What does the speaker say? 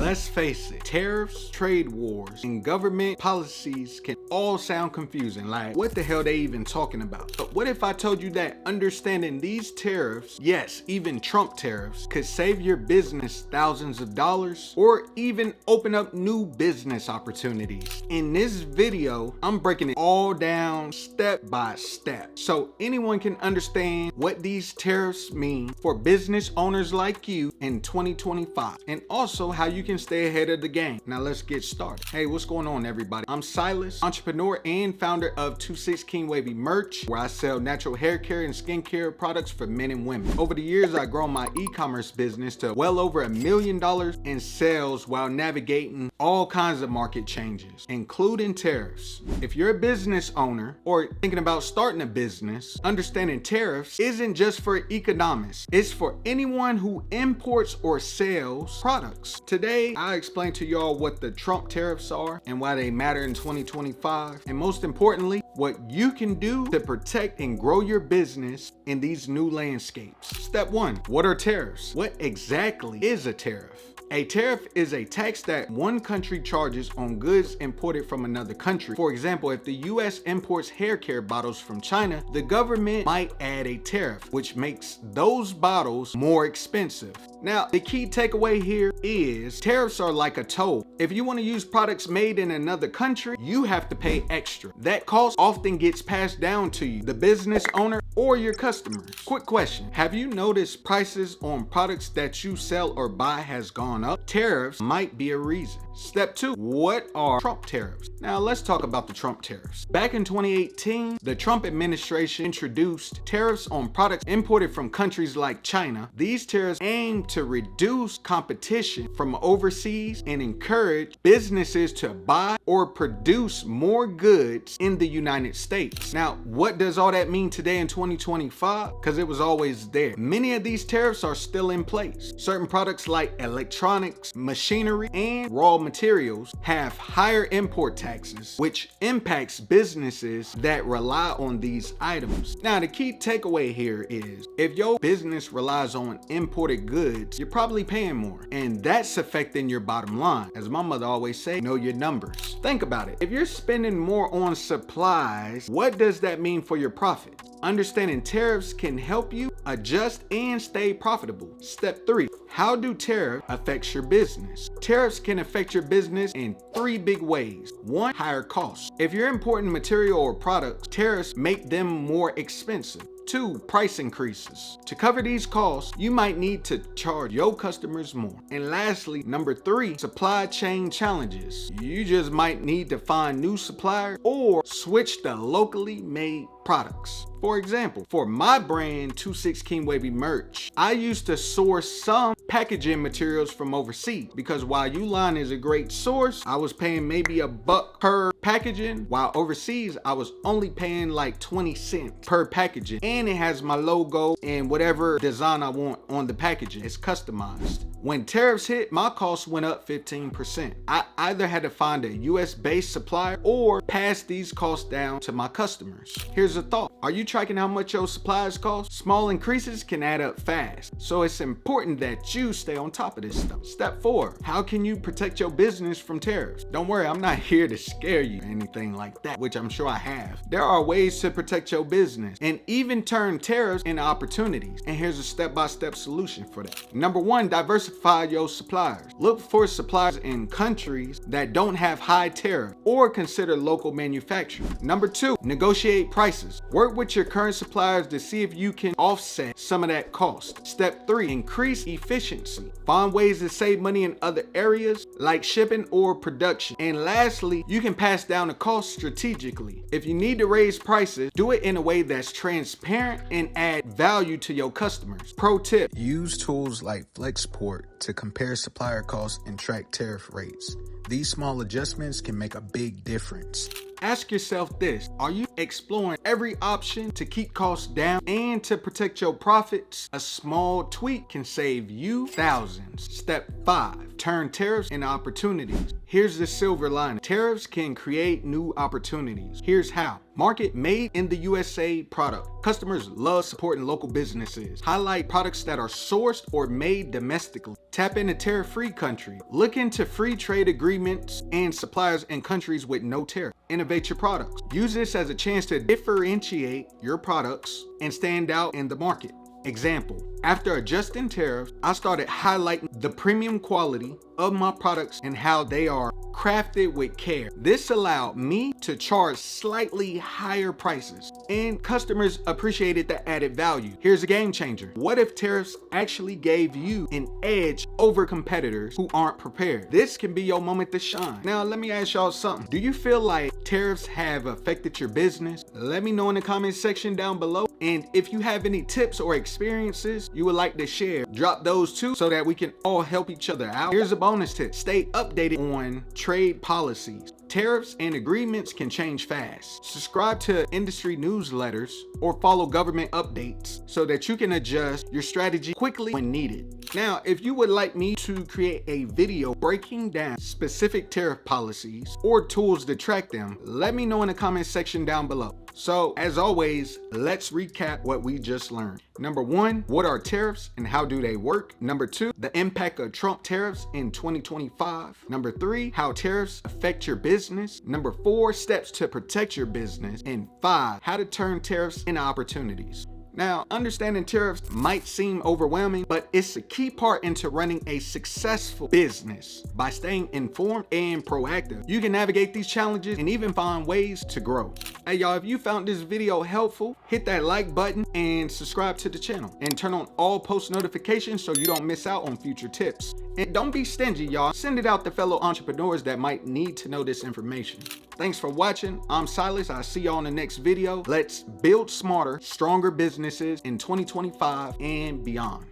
Let's face it, tariffs, trade wars, and government policies can all sound confusing. Like, what the hell they even talking about? But what if I told you that understanding these tariffs, yes, even Trump tariffs, could save your business thousands of dollars or even open up new business opportunities? In this video, I'm breaking it all down step by step so anyone can understand what these tariffs mean for business owners like you in 2025, and also how you can stay ahead of the game. Now let's get started. Hey, what's going on, everybody? I'm Sylus, entrepreneur and founder of 26 King Wavy merch, where I sell natural hair care and skincare products for men and women. Over the years, I've grown my e-commerce business to well over $1 million in sales while navigating all kinds of market changes, including tariffs. If you're a business owner or thinking about starting a business, understanding tariffs isn't just for economists. It's for anyone who imports or sells products. Today, I'll explain to y'all what the Trump tariffs are and why they matter in 2025. And most importantly, what you can do to protect and grow your business in these new landscapes. Step 1, what are tariffs? What exactly is a tariff? A tariff is a tax that one country charges on goods imported from another country. For example, if the US imports hair care bottles from China, the government might add a tariff, which makes those bottles more expensive. Now, the key takeaway here is tariffs are like a toll. If you want to use products made in another country, you have to pay extra. That cost often gets passed down to you, the business owner, or your customers. Quick question, have you noticed prices on products that you sell or buy has gone up? Tariffs might be a reason. Step 2, what are Trump tariffs? Now let's talk about the Trump tariffs. Back in 2018, the Trump administration introduced tariffs on products imported from countries like China. These tariffs aim to reduce competition from overseas and encourage businesses to buy or produce more goods in the United States. Now, what does all that mean today in 2025? Because it was always there. Many of these tariffs are still in place. Certain products like electronics, machinery, and raw materials have higher import taxes, which impacts businesses that rely on these items. Now, the key takeaway here is if your business relies on imported goods, you're probably paying more, and that's affecting your bottom line. As my mother always say, know your numbers. Think about it. If you're spending more on supplies, what does that mean for your profit? Understanding tariffs can help you adjust and stay profitable. Step 3, how do tariffs affect your business? Tariffs can affect your business in 3 big ways. 1, higher costs. If you're importing material or products, tariffs make them more expensive. 2, price increases. To cover these costs, you might need to charge your customers more. And lastly, number 3, supply chain challenges. You just might need to find new suppliers or switch to locally made products. For example, for my brand 26 King Wavy merch, I used to source some packaging materials from overseas because while Uline is a great source, I was paying maybe $1 per packaging, while overseas I was only paying like 20 cents per packaging, and it has my logo and whatever design I want on the packaging. It's customized. When tariffs hit, my costs went up 15%. I either had to find a US based supplier or pass these costs down to my customers. Here's a thought. Are you tracking how much your supplies cost? Small increases can add up fast, so it's important that you stay on top of this stuff. Step 4, how can you protect your business from tariffs? Don't worry, I'm not here to scare you or anything like that, which I'm sure I have. There are ways to protect your business and even turn tariffs into opportunities. And here's a step-by-step solution for that. Number 1, diversify your suppliers. Look for suppliers in countries that don't have high tariff or consider local manufacturing. Number 2, negotiate prices. Work with your current suppliers to see if you can offset some of that cost. Step 3, increase efficiency. Find ways to save money in other areas like shipping or production. And lastly, you can pass down the cost strategically. If you need to raise prices, do it in a way that's transparent and add value to your customers. Pro tip, use tools like Flexport to compare supplier costs and track tariff rates. These small adjustments can make a big difference. Ask yourself this: are you exploring every option to keep costs down and to protect your profits? A small tweak can save you thousands. Step 5. Turn tariffs into opportunities. Here's the silver lining. Tariffs can create new opportunities. Here's how. Market made in the USA product. Customers love supporting local businesses. Highlight products that are sourced or made domestically. Tap into tariff-free country. Look into free trade agreements and suppliers in countries with no tariff. Innovate your products. Use this as a chance to differentiate your products and stand out in the market. Example, after adjusting tariffs, I started highlighting the premium quality of my products and how they are crafted with care. This allowed me to charge slightly higher prices, and customers appreciated the added value. Here's a game changer. What if tariffs actually gave you an edge over competitors who aren't prepared? This can be your moment to shine. Now, let me ask y'all something. Do you feel like tariffs have affected your business? Let me know in the comment section down below. And if you have any tips or experiences you would like to share, drop those too so that we can all help each other out. Here's a bonus tip. Stay updated on trade policies. Tariffs and agreements can change fast. Subscribe to industry newsletters or follow government updates so that you can adjust your strategy quickly when needed. Now, if you would like me to create a video breaking down specific tariff policies or tools to track them, let me know in the comment section down below. So, as always, let's recap what we just learned. Number 1, what are tariffs and how do they work? Number 2, the impact of Trump tariffs in 2025. Number 3, how tariffs affect your business. Number 4, steps to protect your business. And 5, how to turn tariffs into opportunities. Now, understanding tariffs might seem overwhelming, but it's a key part into running a successful business. By staying informed and proactive, you can navigate these challenges and even find ways to grow. Hey y'all, if you found this video helpful, hit that like button and subscribe to the channel. And turn on all post notifications so you don't miss out on future tips. And don't be stingy, y'all. Send it out to fellow entrepreneurs that might need to know this information. Thanks for watching. I'm Sylus. I'll see y'all in the next video. Let's build smarter, stronger businesses in 2025 and beyond.